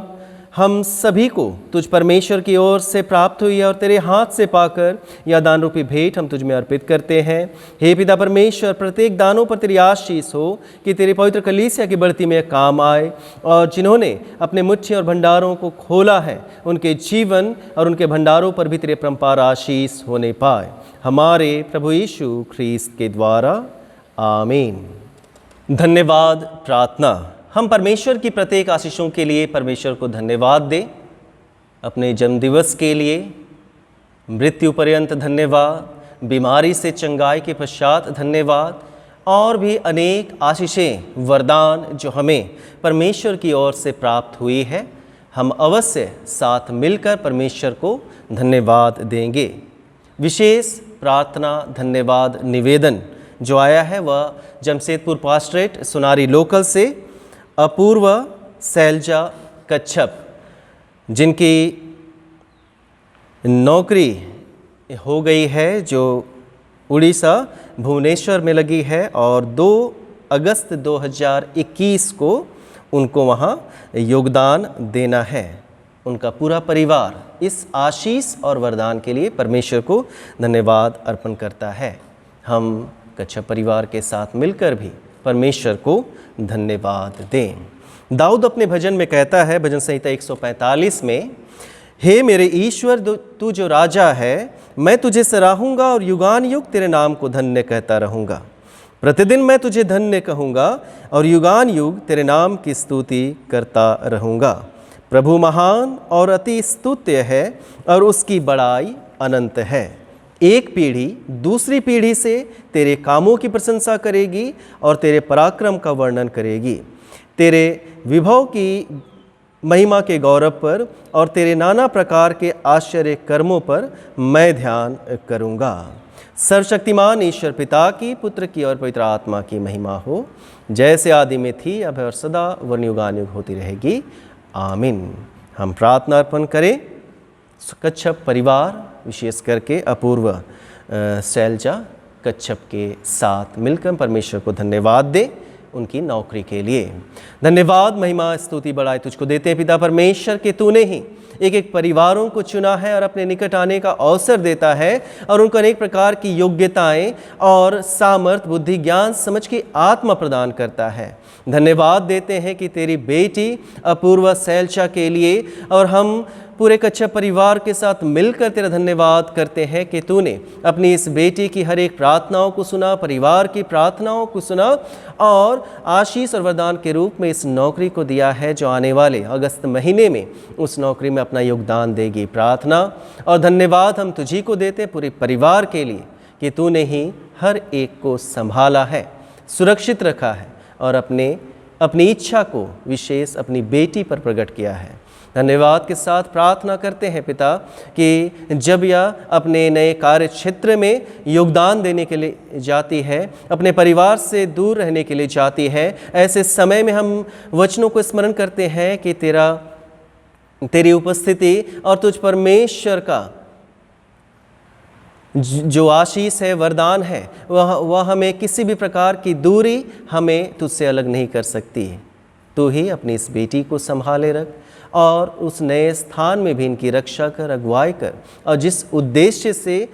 हम सभी को तुझ परमेश्वर की ओर से प्राप्त हुई है और तेरे हाथ से पाकर यह दान रूपी भेंट हम तुझ में अर्पित करते हैं। हे पिता परमेश्वर, प्रत्येक दानों पर तेरी आशीष हो कि तेरी पवित्र कलीसिया की बढ़ती में काम आए, और जिन्होंने अपने मुट्ठी और भंडारों को खोला है उनके जीवन और उनके भंडारों पर भी तेरे परम्पार आशीष होने पाए, हमारे प्रभु यीशु ख्रीस्त के द्वारा, आमीन। धन्यवाद प्रार्थना। हम परमेश्वर की प्रत्येक आशीषों के लिए परमेश्वर को धन्यवाद दें। अपने जन्मदिवस के लिए, मृत्यु पर्यंत धन्यवाद, बीमारी से चंगाई के पश्चात धन्यवाद, और भी अनेक आशीषें, वरदान जो हमें परमेश्वर की ओर से प्राप्त हुई है, हम अवश्य साथ मिलकर परमेश्वर को धन्यवाद देंगे। विशेष प्रार्थना धन्यवाद निवेदन जो आया है वह जमशेदपुर पास्ट्रेट सुनारी लोकल से अपूर्व शैलजा कच्छप, जिनकी नौकरी हो गई है, जो उड़ीसा भुवनेश्वर में लगी है, और 2 अगस्त 2021 को उनको वहाँ योगदान देना है। उनका पूरा परिवार इस आशीष और वरदान के लिए परमेश्वर को धन्यवाद अर्पण करता है। हम कच्छप परिवार के साथ मिलकर भी परमेश्वर को धन्यवाद दें। दाऊद अपने भजन में कहता है, भजन संहिता 145 में, हे मेरे ईश्वर, तू जो राजा है, मैं तुझे सराहूंगा और युगान युग तेरे नाम को धन्य कहता रहूँगा। प्रतिदिन मैं तुझे धन्य कहूँगा और युगान युग तेरे नाम की स्तुति करता रहूँगा। प्रभु महान और अति स्तुत्य है और उसकी बड़ाई अनंत है। एक पीढ़ी दूसरी पीढ़ी से तेरे कामों की प्रशंसा करेगी और तेरे पराक्रम का वर्णन करेगी। तेरे विभव की महिमा के गौरव पर और तेरे नाना प्रकार के आश्चर्य कर्मों पर मैं ध्यान करूँगा। सर्वशक्तिमान ईश्वर पिता की, पुत्र की और पवित्र आत्मा की महिमा हो, जैसे आदि में थी, अब है और सदा वर्णयुगानुयुग होती रहेगी, आमीन। हम प्रार्थना अर्पण करें। कच्छप परिवार, विशेष करके अपूर्व शैलजा कच्छप के साथ मिलकर परमेश्वर को धन्यवाद दें उनकी नौकरी के लिए। धन्यवाद, महिमा, स्तुति, बड़ाई तुझको देते हैं पिता परमेश्वर के तूने ही एक एक परिवारों को चुना है और अपने निकट आने का अवसर देता है और उनको अनेक प्रकार की योग्यताएं और सामर्थ, बुद्धि, ज्ञान, समझ की आत्मा प्रदान करता है। धन्यवाद देते हैं कि तेरी बेटी अपूर्व शैलजा के लिए, और हम पूरे कच्छप परिवार के साथ मिलकर तेरा धन्यवाद करते हैं कि तूने अपनी इस बेटी की हर एक प्रार्थनाओं को सुना, परिवार की प्रार्थनाओं को सुना, और आशीष और वरदान के रूप में इस नौकरी को दिया है जो आने वाले अगस्त महीने में उस नौकरी में अपना योगदान देगी। प्रार्थना और धन्यवाद हम तुझी को देते पूरे परिवार के लिए कि तूने ही हर एक को संभाला है, सुरक्षित रखा है और अपनी इच्छा को विशेष अपनी बेटी पर प्रकट किया है। धन्यवाद के साथ प्रार्थना करते हैं पिता कि जब यह अपने नए कार्य क्षेत्र में योगदान देने के लिए जाती है, अपने परिवार से दूर रहने के लिए जाती है, ऐसे समय में हम वचनों को स्मरण करते हैं कि तेरी उपस्थिति और तुझ परमेश्वर का जो आशीष है, वरदान है, वह हमें किसी भी प्रकार की दूरी हमें तुझसे अलग नहीं कर सकती है। तू ही अपनी इस बेटी को संभाले रख और उस नए स्थान में भी इनकी रक्षा कर, अगुवाई कर, और जिस उद्देश्य से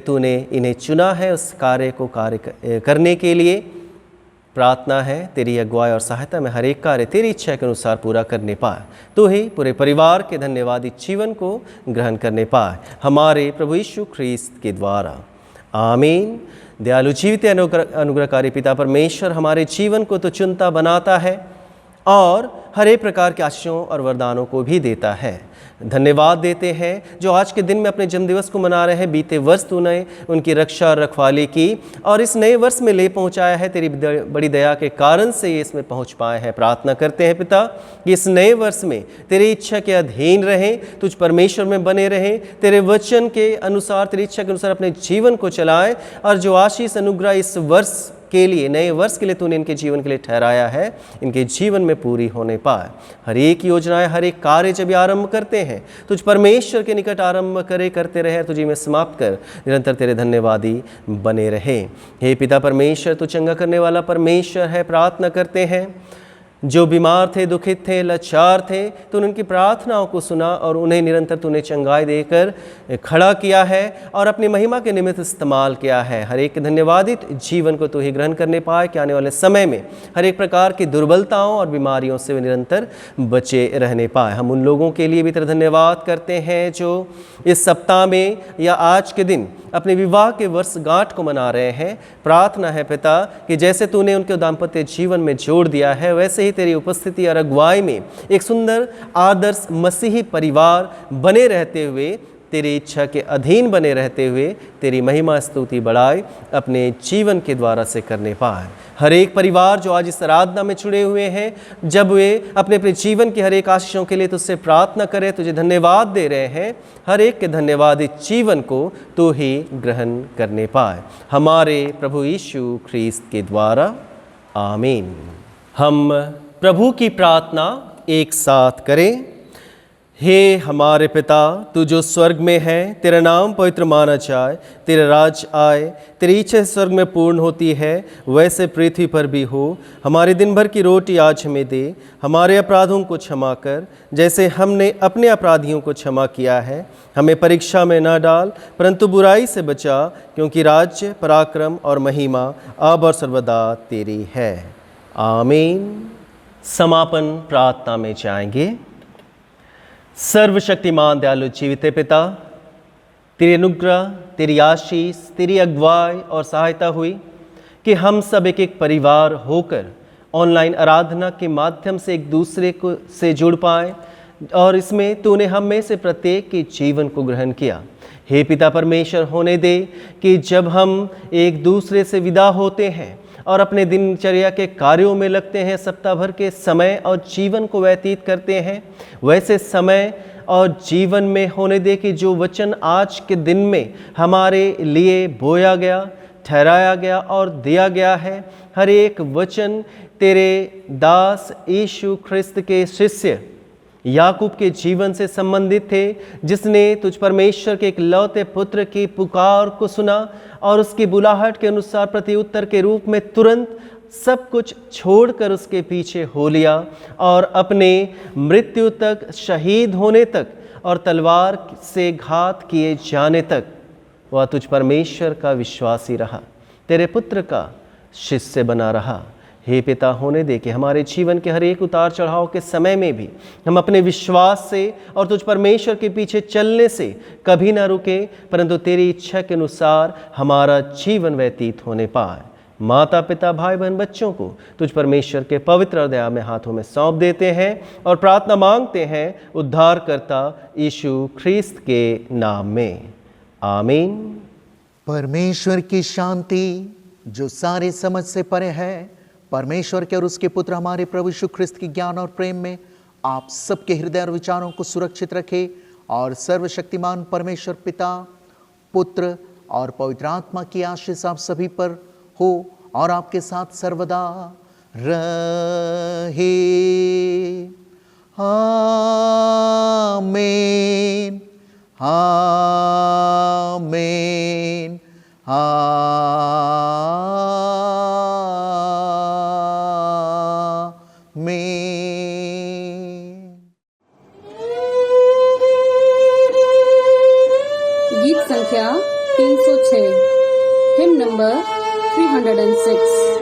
तूने इन्हें चुना है उस कार्य को करने के लिए प्रार्थना है तेरी अगुवाई और सहायता में हर एक कार्य तेरी इच्छा के अनुसार पूरा करने पाए। तो ही पूरे परिवार के धन्यवादी जीवन को ग्रहण करने पाए, हमारे प्रभु यीशु ख्रीस्त के द्वारा, आमीन। दयालु जीवित अनुग्रहकारी पिता परमेश्वर, हमारे जीवन को तो चुनता बनाता है और हर एक प्रकार के आशीषों और वरदानों को भी देता है। धन्यवाद देते हैं जो आज के दिन में अपने जन्मदिवस को मना रहे हैं। बीते वर्ष तूने उनकी रक्षा और रखवाली की और इस नए वर्ष में ले पहुंचाया है। तेरी बड़ी दया के कारण से ये इसमें पहुंच पाए हैं। प्रार्थना करते हैं पिता कि इस नए वर्ष में तेरी इच्छा के अधीन रहें, तुझ परमेश्वर में बने रहें, तेरे वचन के अनुसार, तेरी इच्छा के अनुसार अपने जीवन को चलाएं और जो आशीष अनुग्रह इस वर्ष के लिए, नए वर्ष के लिए तूने इनके जीवन के लिए ठहराया है, इनके जीवन में पूरी होने पाए। हर एक योजनाएं, हर एक कार्य जब ये आरंभ करते हैं तुझ परमेश्वर के निकट आरंभ करते रहे, तुझे में समाप्त कर निरंतर तेरे धन्यवादी बने रहे। हे पिता परमेश्वर, तू चंगा करने वाला परमेश्वर है। प्रार्थना करते हैं जो बीमार थे, दुखित थे, लाचार थे, तूने उनकी प्रार्थनाओं को सुना और उन्हें निरंतर तूने चंगाई देकर खड़ा किया है और अपनी महिमा के निमित्त इस्तेमाल किया है। हर एक धन्यवादित जीवन को तू ही ग्रहण करने पाए कि आने वाले समय में हर एक प्रकार की दुर्बलताओं और बीमारियों से वे निरंतर बचे रहने पाए। हम उन लोगों के लिए भी तेरा धन्यवाद करते हैं जो इस सप्ताह में या आज के दिन अपने विवाह के वर्षगांठ को मना रहे हैं। प्रार्थना है पिता कि जैसे तूने उनके दाम्पत्य जीवन में जोड़ दिया है, वैसे ही तेरी उपस्थिति और अगुवाई में एक सुंदर आदर्श मसीही परिवार बने रहते हुए, तेरी इच्छा के अधीन बने रहते हुए तेरी महिमा स्तुति बढ़ाई अपने जीवन के द्वारा से करने पाए। हर एक परिवार जो आज इस आराधना में जुड़े हुए हैं, जब वे अपने अपने जीवन की हर एक आशीषों के लिए तुझसे प्रार्थना करें, तुझे धन्यवाद दे रहे हैं, हर एक के धन्यवादित जीवन को तू ही ग्रहण करने पाए। हमारे प्रभु यीशु ख्रीस्त के द्वारा आमीन। हम प्रभु की प्रार्थना एक साथ करें। हे हमारे पिता, तू जो स्वर्ग में है, तेरा नाम पवित्र माना जाए, तेरा राज आए, तेरी इच्छा स्वर्ग में पूर्ण होती है वैसे पृथ्वी पर भी हो। हमारे दिन भर की रोटी आज हमें दे, हमारे अपराधों को क्षमा कर जैसे हमने अपने अपराधियों को क्षमा किया है। हमें परीक्षा में न डाल परंतु बुराई से बचा, क्योंकि राज्य, पराक्रम और महिमा अब और सर्वदा तेरी है। आमीन। समापन प्रार्थना में जाएंगे। सर्वशक्तिमान दयालु जीवित पिता, तेरी अनुग्रह, तेरी आशीष, तेरी अगुवाई और सहायता हुई कि हम सब एक एक परिवार होकर ऑनलाइन आराधना के माध्यम से एक दूसरे को से जुड़ पाए और इसमें तूने हम में से प्रत्येक के जीवन को ग्रहण किया। हे पिता परमेश्वर, होने दे कि जब हम एक दूसरे से विदा होते हैं और अपने दिनचर्या के कार्यों में लगते हैं, सप्ताह भर के समय और जीवन को व्यतीत करते हैं, वैसे समय और जीवन में होने दे कि जो वचन आज के दिन में हमारे लिए बोया गया, ठहराया गया और दिया गया है, हर एक वचन तेरे दास यीशु ख्रिस्त के शिष्य याकूब के जीवन से संबंधित थे, जिसने तुझ परमेश्वर के एक लौते पुत्र की पुकार को सुना और उसकी बुलाहट के अनुसार प्रत्युत्तर के रूप में तुरंत सब कुछ छोड़कर उसके पीछे हो लिया और अपने मृत्यु तक, शहीद होने तक और तलवार से घात किए जाने तक वह तुझ परमेश्वर का विश्वासी रहा, तेरे पुत्र का शिष्य बना रहा। हे पिता, होने दे कि हमारे जीवन के हर एक उतार चढ़ाव के समय में भी हम अपने विश्वास से और तुझ परमेश्वर के पीछे चलने से कभी ना रुके, परंतु तेरी इच्छा के अनुसार हमारा जीवन व्यतीत होने पाए। माता पिता, भाई बहन, बच्चों को तुझ परमेश्वर के पवित्र और दया में हाथों में सौंप देते हैं और प्रार्थना मांगते हैं उद्धारकर्ता यीशु ख्रीस्त के नाम में। आमीन। परमेश्वर की शांति जो सारे समझ से परे है, परमेश्वर के और उसके पुत्र हमारे प्रभु यीशु ख्रिस्त की ज्ञान और प्रेम में आप सबके हृदय और विचारों को सुरक्षित रखे और सर्वशक्तिमान परमेश्वर पिता, पुत्र और पवित्र आत्मा की आशीष आप सभी पर हो और आपके साथ सर्वदा रहे। आमीन, आमीन, गीत संख्या 306, हिम नंबर 306।